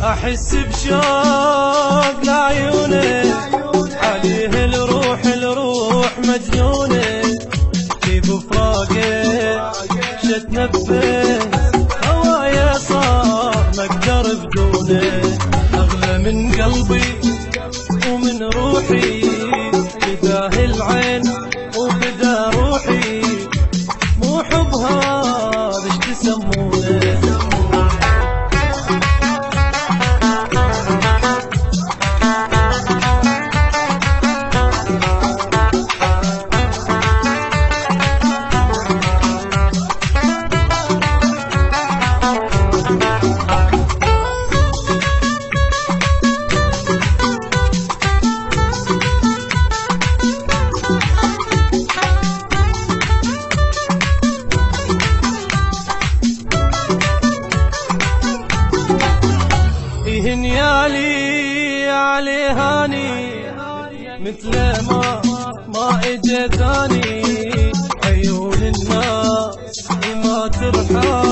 احس بشوق لعيونك عليه الروح مجنونه في بفراقك شتنفس هوايا صار ما اقدر بدونه اغلى من قلبي ومن روحي بداه العين وبدا روحي مو حب هذا ايش تسمونه علي هاني مثل ما اجى ثاني عيون الناس وما ترحم